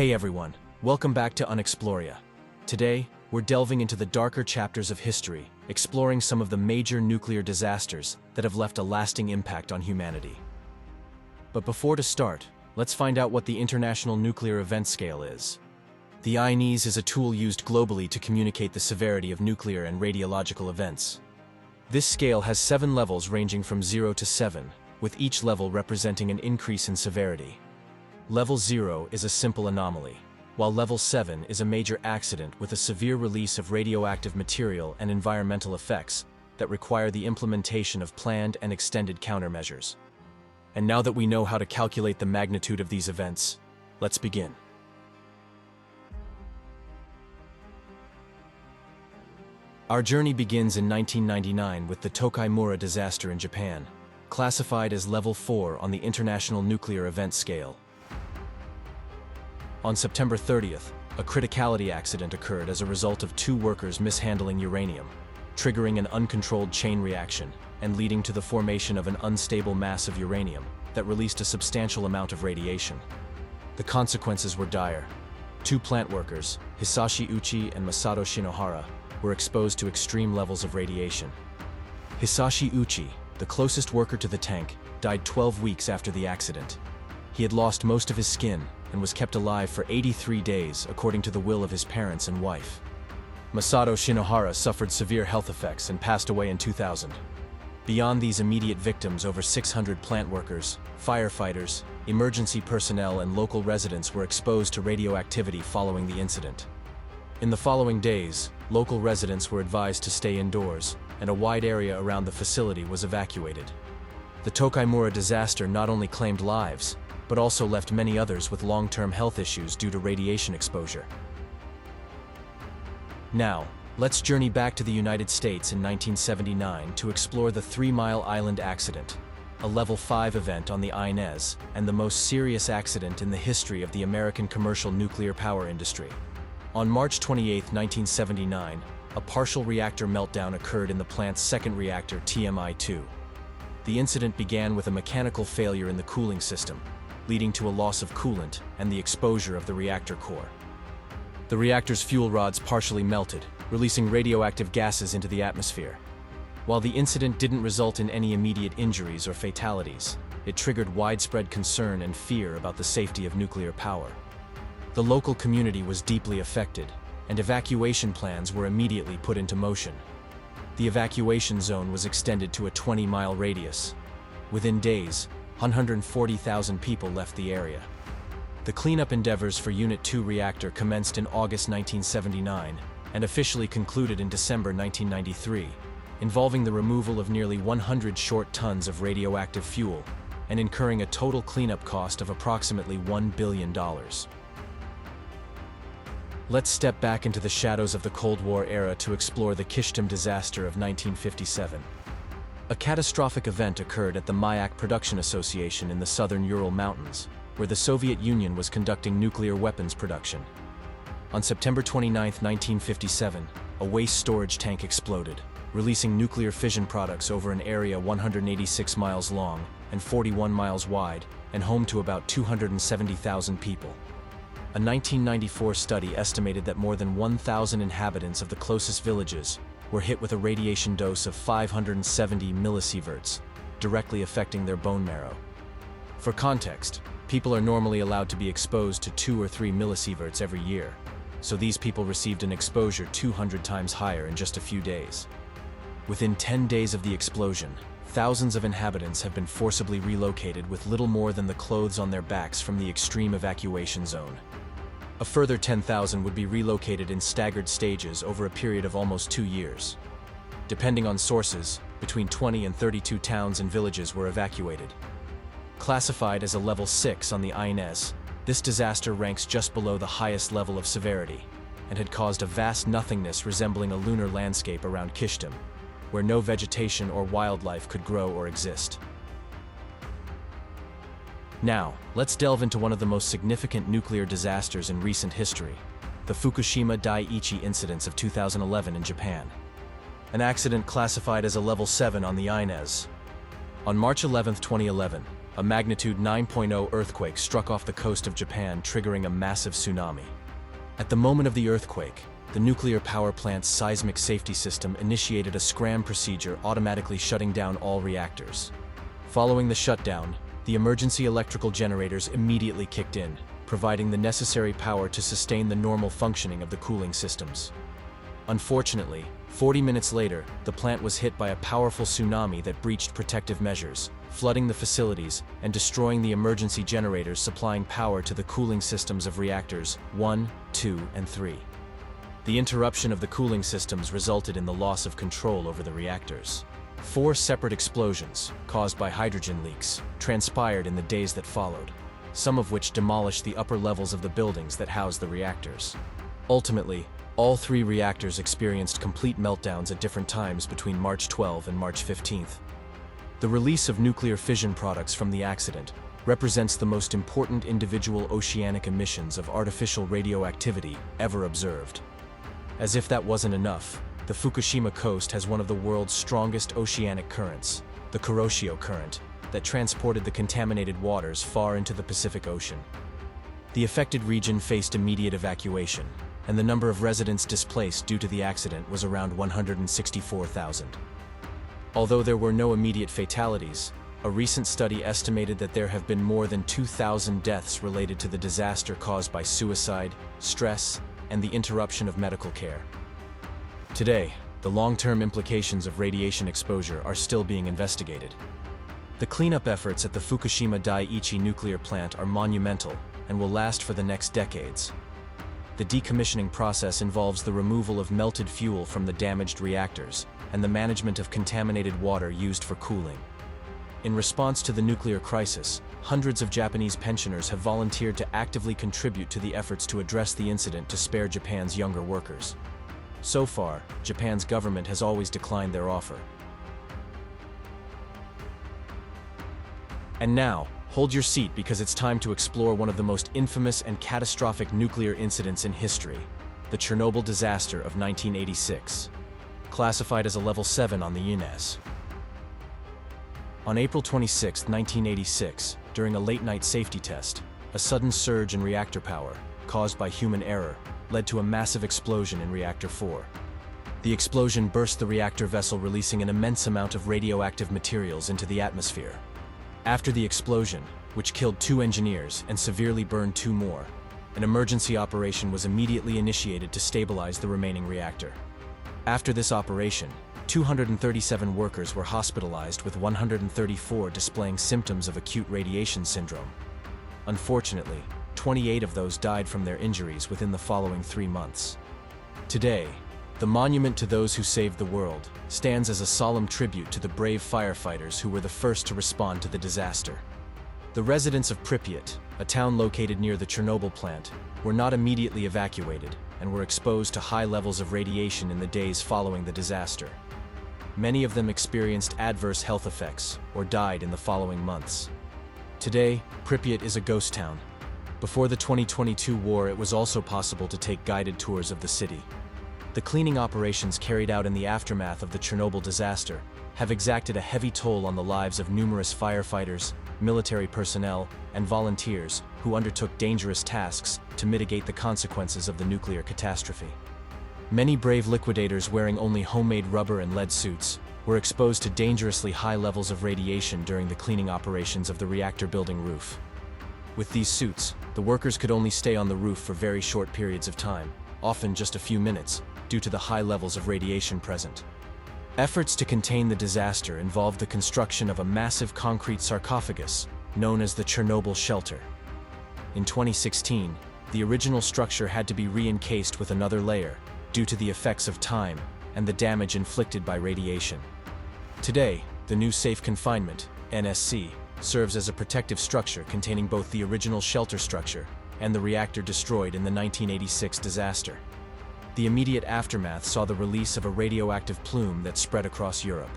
Hey everyone, welcome back to Unexploria. Today, we're delving into the darker chapters of history, exploring some of the major nuclear disasters that have left a lasting impact on humanity. But before to start, let's find out what the International Nuclear Event Scale is. The INES is a tool used globally to communicate the severity of nuclear and radiological events. This scale has 7 levels ranging from 0 to 7, with each level representing an increase in severity. Level 0 is a simple anomaly, while Level 7 is a major accident with a severe release of radioactive material and environmental effects that require the implementation of planned and extended countermeasures. And now that we know how to calculate the magnitude of these events, let's begin. Our journey begins in 1999 with the Tokaimura Disaster in Japan, classified as Level 4 on the International Nuclear Event Scale. On September 30th, a criticality accident occurred as a result of 2 workers mishandling uranium, triggering an uncontrolled chain reaction and leading to the formation of an unstable mass of uranium that released a substantial amount of radiation. The consequences were dire. 2 plant workers, Hisashi Uchi and Masato Shinohara, were exposed to extreme levels of radiation. Hisashi Uchi, the closest worker to the tank, died 12 weeks after the accident. He had lost most of his skin and was kept alive for 83 days according to the will of his parents and wife. Masato Shinohara suffered severe health effects and passed away in 2000. Beyond these immediate victims, over 600 plant workers, firefighters, emergency personnel, and local residents were exposed to radioactivity following the incident. In the following days, local residents were advised to stay indoors, and a wide area around the facility was evacuated. The Tokaimura disaster not only claimed lives, but also left many others with long-term health issues due to radiation exposure. Now, let's journey back to the United States in 1979 to explore the 3 Mile Island accident, a Level 5 event on the INES and the most serious accident in the history of the American commercial nuclear power industry. On March 28, 1979, a partial reactor meltdown occurred in the plant's second reactor, TMI-2. The incident began with a mechanical failure in the cooling system, leading to a loss of coolant and the exposure of the reactor core. The reactor's fuel rods partially melted, releasing radioactive gases into the atmosphere. While the incident didn't result in any immediate injuries or fatalities, it triggered widespread concern and fear about the safety of nuclear power. The local community was deeply affected, and evacuation plans were immediately put into motion. The evacuation zone was extended to a 20-mile radius. Within days, 140,000 people left the area. The cleanup endeavors for Unit 2 reactor commenced in August 1979 and officially concluded in December 1993, involving the removal of nearly 100 short tons of radioactive fuel and incurring a total cleanup cost of approximately $1 billion. Let's step back into the shadows of the Cold War era to explore the Kyshtym Disaster of 1957. A catastrophic event occurred at the Mayak Production Association in the southern Ural Mountains, where the Soviet Union was conducting nuclear weapons production. On September 29, 1957, a waste storage tank exploded, releasing nuclear fission products over an area 186 miles long and 41 miles wide and home to about 270,000 people. A 1994 study estimated that more than 1,000 inhabitants of the closest villages were hit with a radiation dose of 570 millisieverts, directly affecting their bone marrow. For context, people are normally allowed to be exposed to 2 or 3 millisieverts every year, so these people received an exposure 200 times higher in just a few days. Within 10 days of the explosion, thousands of inhabitants have been forcibly relocated with little more than the clothes on their backs from the extreme evacuation zone. A further 10,000 would be relocated in staggered stages over a period of almost 2 years. Depending on sources, between 20 and 32 towns and villages were evacuated. Classified as a Level 6 on the INES, this disaster ranks just below the highest level of severity and had caused a vast nothingness resembling a lunar landscape around Kyshtym, where no vegetation or wildlife could grow or exist. Now, let's delve into one of the most significant nuclear disasters in recent history, the Fukushima Dai-ichi incidents of 2011 in Japan. An accident classified as a Level 7 on the INES. On March 11, 2011, a magnitude 9.0 earthquake struck off the coast of Japan, triggering a massive tsunami. At the moment of the earthquake, the nuclear power plant's seismic safety system initiated a scram procedure, automatically shutting down all reactors. Following the shutdown, the emergency electrical generators immediately kicked in, providing the necessary power to sustain the normal functioning of the cooling systems. Unfortunately, 40 minutes later, the plant was hit by a powerful tsunami that breached protective measures, flooding the facilities and destroying the emergency generators supplying power to the cooling systems of reactors 1, 2, and 3. The interruption of the cooling systems resulted in the loss of control over the reactors. 4 separate explosions, caused by hydrogen leaks, transpired in the days that followed, some of which demolished the upper levels of the buildings that housed the reactors. Ultimately, all 3 reactors experienced complete meltdowns at different times between March 12 and March 15. The release of nuclear fission products from the accident represents the most important individual oceanic emissions of artificial radioactivity ever observed. As if that wasn't enough, the Fukushima coast has one of the world's strongest oceanic currents, the Kuroshio Current, that transported the contaminated waters far into the Pacific Ocean. The affected region faced immediate evacuation, and the number of residents displaced due to the accident was around 164,000. Although there were no immediate fatalities, a recent study estimated that there have been more than 2,000 deaths related to the disaster caused by suicide, stress, and the interruption of medical care. Today, the long-term implications of radiation exposure are still being investigated. The cleanup efforts at the Fukushima Dai-ichi nuclear plant are monumental and will last for the next decades. The decommissioning process involves the removal of melted fuel from the damaged reactors and the management of contaminated water used for cooling. In response to the nuclear crisis, hundreds of Japanese pensioners have volunteered to actively contribute to the efforts to address the incident to spare Japan's younger workers. So far, Japan's government has always declined their offer. And now, hold your seat because it's time to explore one of the most infamous and catastrophic nuclear incidents in history, the Chernobyl disaster of 1986. Classified as a level 7 on the INES. On April 26, 1986, during a late-night safety test, a sudden surge in reactor power, caused by human error, led to a massive explosion in Reactor 4. The explosion burst the reactor vessel, releasing an immense amount of radioactive materials into the atmosphere. After the explosion, which killed 2 engineers and severely burned 2 more, an emergency operation was immediately initiated to stabilize the remaining reactor. After this operation, 237 workers were hospitalized, with 134 displaying symptoms of acute radiation syndrome. Unfortunately, 28 of those died from their injuries within the following 3 months. Today, the monument to those who saved the world stands as a solemn tribute to the brave firefighters who were the first to respond to the disaster. The residents of Pripyat, a town located near the Chernobyl plant, were not immediately evacuated and were exposed to high levels of radiation in the days following the disaster. Many of them experienced adverse health effects or died in the following months. Today, Pripyat is a ghost town. Before the 2022 war, it was also possible to take guided tours of the city. The cleaning operations carried out in the aftermath of the Chernobyl disaster have exacted a heavy toll on the lives of numerous firefighters, military personnel, and volunteers who undertook dangerous tasks to mitigate the consequences of the nuclear catastrophe. Many brave liquidators wearing only homemade rubber and lead suits were exposed to dangerously high levels of radiation during the cleaning operations of the reactor building roof. With these suits, the workers could only stay on the roof for very short periods of time, often just a few minutes, due to the high levels of radiation present. Efforts to contain the disaster involved the construction of a massive concrete sarcophagus, known as the Chernobyl shelter. In 2016, the original structure had to be re-encased with another layer, due to the effects of time and the damage inflicted by radiation. Today, the new safe confinement, NSC, serves as a protective structure containing both the original shelter structure and the reactor destroyed in the 1986 disaster. The immediate aftermath saw the release of a radioactive plume that spread across Europe.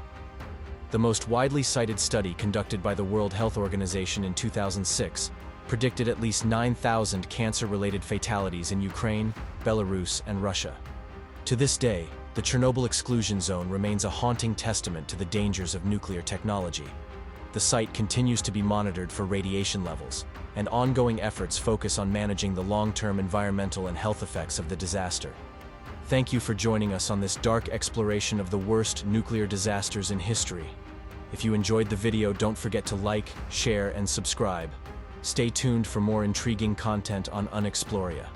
The most widely cited study conducted by the World Health Organization in 2006 predicted at least 9,000 cancer-related fatalities in Ukraine, Belarus, and Russia. To this day, the Chernobyl exclusion zone remains a haunting testament to the dangers of nuclear technology. the site continues to be monitored for radiation levels, and ongoing efforts focus on managing the long-term environmental and health effects of the disaster. Thank you for joining us on this dark exploration of the worst nuclear disasters in history. If you enjoyed the video, don't forget to like, share, and subscribe. Stay tuned for more intriguing content on Unexploria.